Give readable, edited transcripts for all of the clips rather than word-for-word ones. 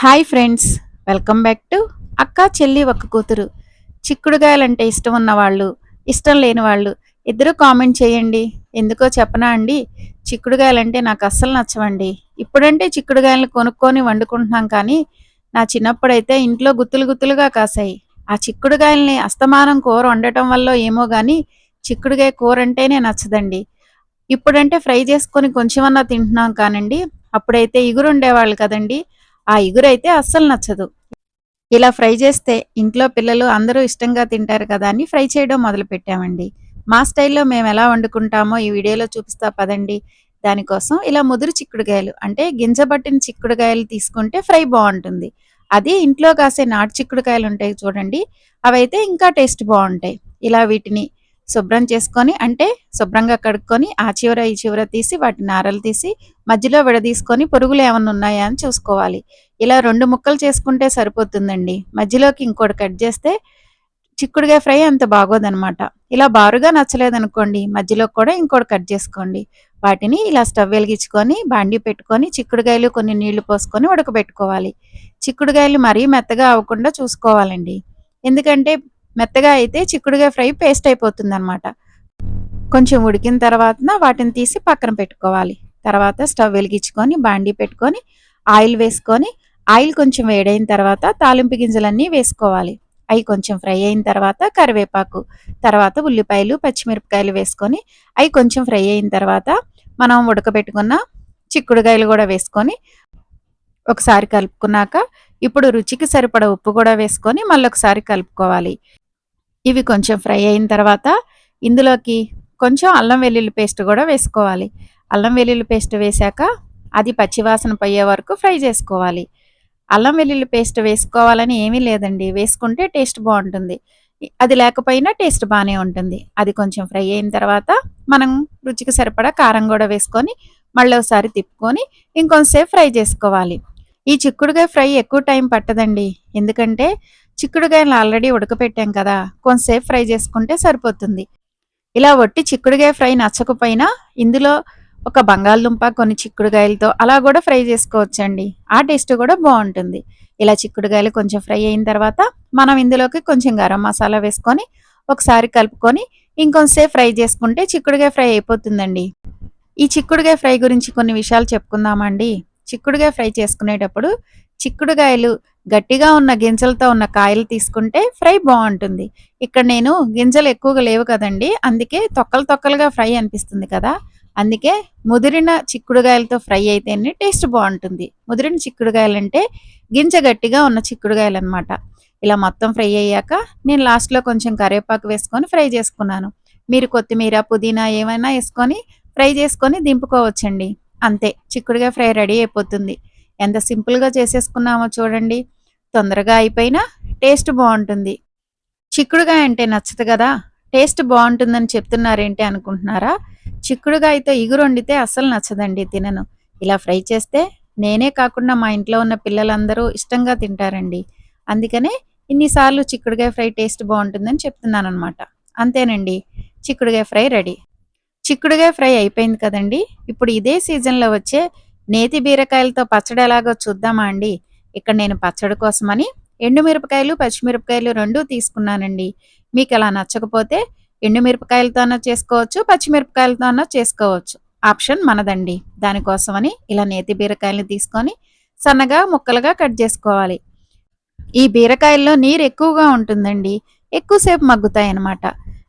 Hi friends, welcome back to అక్క చెల్లి ఒక్క కూతురు. చిక్కుడుగాయలంటే ఇష్టం ఉన్నవాళ్ళు, ఇష్టం లేని వాళ్ళు ఇద్దరు కామెంట్ చేయండి. ఎందుకో చెప్పనా అండి, చిక్కుడుగాయలంటే నాకు అస్సలు నచ్చవండి. ఇప్పుడంటే చిక్కుడుగాయలను కొనుక్కొని వండుకుంటున్నాం కానీ నా చిన్నప్పుడైతే ఇంట్లో గుత్తులు గుత్తులుగా కాసాయి. ఆ చిక్కుడుగాయల్ని అస్తమానం కూర వండటం వల్ల ఏమో కానీ చిక్కుడుగాయ కూర అంటేనే నచ్చదండి. ఇప్పుడంటే ఫ్రై చేసుకొని కొంచెమన్నా తింటున్నాం కానండి, అప్పుడైతే ఇగురుండేవాళ్ళు కదండి, ఆ ఇగురైతే అస్సలు నచ్చదు. ఇలా ఫ్రై చేస్తే ఇంట్లో పిల్లలు అందరూ ఇష్టంగా తింటారు కదా అని ఫ్రై చేయడం మొదలుపెట్టామండి. మా స్టైల్‌లో మేమెలా వండుకుంటామో ఈ వీడియోలో చూపిస్తా పదండి. దానికోసం ఇలా ముదురు చిక్కుడుగాయలు అంటే గింజ పట్టిన చిక్కుడుగాయలు తీసుకుంటే ఫ్రై బావుంటుంది. అది ఇంట్లో కాసే నాటు చిక్కుడుకాయలుంటాయి చూడండి, అవైతే ఇంకా టేస్ట్ బావుంటాయి. ఇలా వీటిని శుభ్రం చేసుకొని అంటే శుభ్రంగా కడుక్కొని ఆ చివర ఈ చివర తీసి వాటి నారలు తీసి మధ్యలో విడదీసుకొని పురుగులు ఏమన్నా ఉన్నాయా అని చూసుకోవాలి. ఇలా 2 ముక్కలు చేసుకుంటే సరిపోతుందండి. మధ్యలోకి ఇంకోటి కట్ చేస్తే చిక్కుడుగాయ ఫ్రై అంత బాగోదనమాట. ఇలా బారుగా నచ్చలేదనుకోండి, మధ్యలో కూడా ఇంకోటి కట్ చేసుకోండి. వాటిని ఇలా స్టవ్ వెలిగించుకొని బాండీ పెట్టుకొని చిక్కుడుగాయలు కొన్ని నీళ్లు పోసుకొని ఉడకబెట్టుకోవాలి. చిక్కుడుగాయలు మరీ మెత్తగా అవ్వకుండా చూసుకోవాలండి. ఎందుకంటే మెత్తగా అయితే చిక్కుడుగాయ ఫ్రై పేస్ట్ అయిపోతుందనమాట. కొంచెం ఉడికిన తర్వాతన వాటిని తీసి పక్కన పెట్టుకోవాలి. తర్వాత స్టవ్ వెలిగించుకొని బాండీ పెట్టుకొని ఆయిల్ వేసుకొని, ఆయిల్ కొంచెం వేడైన తర్వాత తాలింపు గింజలన్నీ వేసుకోవాలి. అయి కొంచెం ఫ్రై అయిన తర్వాత కరివేపాకు, తర్వాత ఉల్లిపాయలు, పచ్చిమిరపకాయలు వేసుకొని అయి కొంచెం ఫ్రై అయిన తర్వాత మనం ఉడకబెట్టుకున్న చిక్కుడుగాయలు కూడా వేసుకొని ఒకసారి కలుపుకున్నాక ఇప్పుడు రుచికి సరిపడా ఉప్పు కూడా వేసుకొని మళ్ళొకసారి కలుపుకోవాలి. ఇవి కొంచెం ఫ్రై అయిన తర్వాత ఇందులోకి కొంచెం అల్లం వెల్లుల్లి పేస్ట్ కూడా వేసుకోవాలి. అల్లం వెల్లుల్లి పేస్ట్ వేశాక అది పచ్చివాసన పోయే వరకు ఫ్రై చేసుకోవాలి. అల్లం వెల్లుల్లి పేస్ట్ వేసుకోవాలని ఏమీ లేదండి, వేసుకుంటే టేస్ట్ బాగుంటుంది. అది లేకపోయినా టేస్ట్ బాగానే ఉంటుంది. అది కొంచెం ఫ్రై అయిన తర్వాత మనం రుచికి సరిపడా కారం కూడా వేసుకొని మళ్ళీ ఒకసారి తిప్పుకొని ఇంకొంచెంసేపు ఫ్రై చేసుకోవాలి. ఈ చిక్కుడుగాయ ఫ్రై ఎక్కువ టైం పట్టదండి, ఎందుకంటే చిక్కుడుగాయలు ఆల్రెడీ ఉడకపెట్టాం కదా, కొంచెంసేపు ఫ్రై చేసుకుంటే సరిపోతుంది. ఇలా వట్టి చిక్కుడుగాయ ఫ్రై నచ్చకపోయినా ఇందులో ఒక బంగాళదుంప, కొన్ని చిక్కుడుగాయలతో అలా కూడా ఫ్రై చేసుకోవచ్చండి. ఆ టేస్ట్ కూడా బాగుంటుంది. ఇలా చిక్కుడుగాయలు కొంచెం ఫ్రై అయిన తర్వాత మనం ఇందులోకి కొంచెం గరం మసాలా వేసుకొని ఒకసారి కలుపుకొని ఇంకొంచెంసేపు ఫ్రై చేసుకుంటే చిక్కుడుగాయ ఫ్రై అయిపోతుందండి. ఈ చిక్కుడుగాయ ఫ్రై గురించి కొన్ని విషయాలు చెప్పుకుందామండి. చిక్కుడుగాయ ఫ్రై చేసుకునేటప్పుడు చిక్కుడుగాయలు గట్టిగా ఉన్న గింజలతో ఉన్న కాయలు తీసుకుంటే ఫ్రై బాగుంటుంది. ఇక్కడ నేను గింజలు ఎక్కువగా లేవు కదండి, అందుకే తొక్కలు తొక్కలుగా ఫ్రై అనిపిస్తుంది కదా, అందుకే ముదిరిన చిక్కుడుగాయలతో ఫ్రై అయితేనే టేస్ట్ బాగుంటుంది. ముదిరిన చిక్కుడుగాయలంటే గింజ గట్టిగా ఉన్న చిక్కుడుగాయలు అనమాట. ఇలా మొత్తం ఫ్రై అయ్యాక నేను లాస్ట్లో కొంచెం కరివేపాకు వేసుకొని ఫ్రై చేసుకున్నాను. మీరు కొత్తిమీర, పుదీనా ఏమైనా వేసుకొని ఫ్రై చేసుకొని దింపుకోవచ్చండి. అంతే, చిక్కుడుగాయ ఫ్రై రెడీ అయిపోతుంది. ఎంత సింపుల్‌గా చేసేసుకున్నామో చూడండి. తొందరగా అయిపోయినా టేస్ట్ బావుంటుంది. చిక్కుడుగాయ అంటే నచ్చదు గదా, టేస్ట్ బావుంటుందని చెప్తున్నారేంటి అనుకుంటున్నారా? చిక్కుడుగాయతో ఇగురొండితే అస్సలు నచ్చదండి, తినను. ఇలా ఫ్రై చేస్తే నేనే కాకుండా మా ఇంట్లో ఉన్న పిల్లలందరూ ఇష్టంగా తింటారండి. అందుకనే ఇన్ని సార్లు చిక్కుడుగాయ ఫ్రై టేస్ట్ బావుంటుందని చెప్తున్నాననమాట. అంతేనండి, చిక్కుడుగాయ ఫ్రై రెడీ. చిక్కుడుగాయ ఫ్రై అయిపోయింది కదండీ! ఇప్పుడు ఇదే సీజన్‌లో వచ్చే నేతి బీరకాయలతో పచ్చడి ఎలాగో చూద్దామా అండి? ఇక్కడ నేను పచ్చడి కోసమని ఎండుమిరపకాయలు, పచ్చిమిరపకాయలు 2 తీసుకున్నానండి. మీకలా నచ్చకపోతే ఎండుమిరపకాయలతో అన్నా చేసుకోవచ్చు, పచ్చిమిరపకాయలతో అన్నా చేసుకోవచ్చు. ఆప్షన్ మనదండి. దానికోసమని ఇలా నేతి బీరకాయలను తీసుకొని సన్నగా ముక్కలుగా కట్ చేసుకోవాలి. ఈ బీరకాయల్లో నీరు ఎక్కువగా ఉంటుందండి, ఎక్కువసేపు మగ్గుతాయన్నమాట.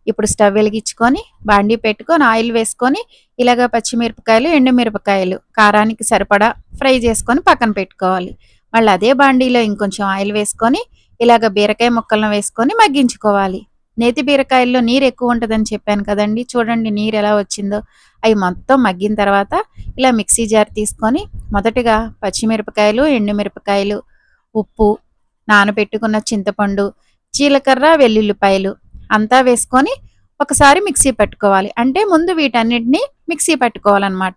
ఇప్పుడు స్టవ్ వెలిగించుకొని బాండీ పెట్టుకొని ఆయిల్ వేసుకొని ఇలాగ పచ్చిమిరపకాయలు, ఎండుమిరపకాయలు కారానికి సరిపడా ఫ్రై చేసుకొని పక్కన పెట్టుకోవాలి. మళ్ళీ అదే బాండీలో ఇంకొంచెం ఆయిల్ వేసుకొని ఇలాగ బీరకాయ ముక్కలను వేసుకొని మగ్గించుకోవాలి. నేతి బీరకాయల్లో నీరు ఎక్కువ ఉంటుందని చెప్పాను కదండి, చూడండి నీరు ఎలా వచ్చిందో. అవి మొత్తం మగ్గిన తర్వాత ఇలా మిక్సీ జార్ తీసుకొని మొదటగా పచ్చిమిరపకాయలు, ఎండుమిరపకాయలు, ఉప్పు, నానబెట్టుకున్న చింతపండు, జీలకర్ర, వెల్లుల్లిపాయలు అంతా వేసుకొని ఒకసారి మిక్సీ పట్టుకోవాలి. అంటే ముందు వీటన్నిటిని మిక్సీ పట్టుకోవాలన్నమాట.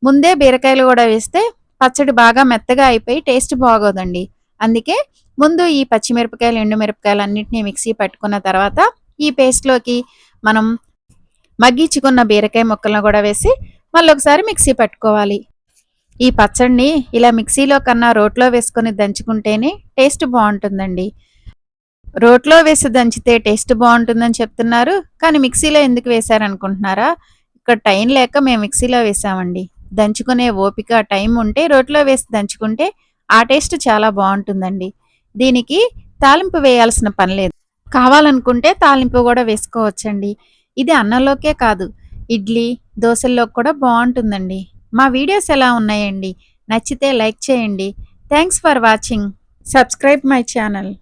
ముందే బీరకాయలు కూడా వేస్తే పచ్చడి బాగా మెత్తగా అయిపోయి టేస్ట్ బాగోదండి. అందుకే ముందు ఈ పచ్చిమిరపకాయలు, ఎండుమిరపకాయలు అన్నిటిని మిక్సీ పట్టుకున్న తర్వాత ఈ పేస్ట్‌లోకి మనం మగ్గించుకున్న బీరకాయ ముక్కలను కూడా వేసి మళ్ళొకసారి మిక్సీ పట్టుకోవాలి. ఈ పచ్చడిని ఇలా మిక్సీలో కన్నా రోట్లో వేసుకొని దంచుకుంటేనే టేస్ట్ బావుంటుందండి. రోట్లో వేసి దంచితే టేస్ట్ బావుంటుందని చెప్తున్నారు. కానీ మిక్సీలో ఎందుకు వేశారనుకుంటున్నారా? ఇక్కడ టైం లేక మేము మిక్సీలో వేశామండి. దంచుకునే ఓపిక, టైం ఉంటే రోట్లో వేసి దంచుకుంటే ఆ టేస్ట్ చాలా బావుంటుందండి. దీనికి తాలింపు వేయాల్సిన పని లేదు. కావాలనుకుంటే తాలింపు గూడా వేసుకోవచ్చండి. ఇది అన్నంలోకే కాదు, ఇడ్లీ, దోసల్లోకి కూడా బావుంటుందండి. మా వీడియోస్ ఎలా ఉన్నాయండి? నచ్చితే లైక్ చేయండి. Thanks for watching. Subscribe my channel.